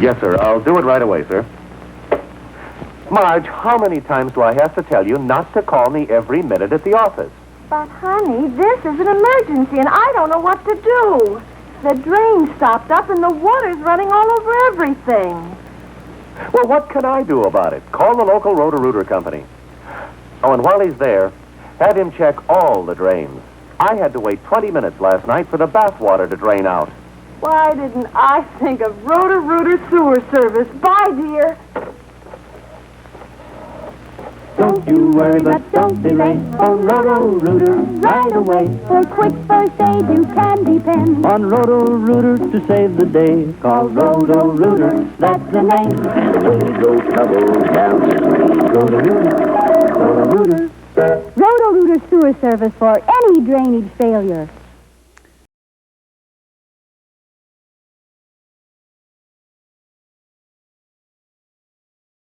Yes, sir. I'll do it right away, sir. Marge, how many times do I have to tell you not to call me every minute at the office? But, honey, this is an emergency, and I don't know what to do. The drain stopped up, and the water's running all over everything. Well, what can I do about it? Call the local Roto-Rooter company. Oh, and while he's there, have him check all the drains. I had to wait 20 minutes last night for the bath water to drain out. Why didn't I think of Roto-Rooter sewer service? Bye, dear. Don't you worry, but don't be late. On Roto-Rooter right away. For quick first aid you can depend On Roto-Rooter to save the day. Call Roto-Rooter, that's the name. And when you go trouble down the street, Roto-Rooter, Roto-Rooter. Roto-Rooter sewer service for any drainage failure.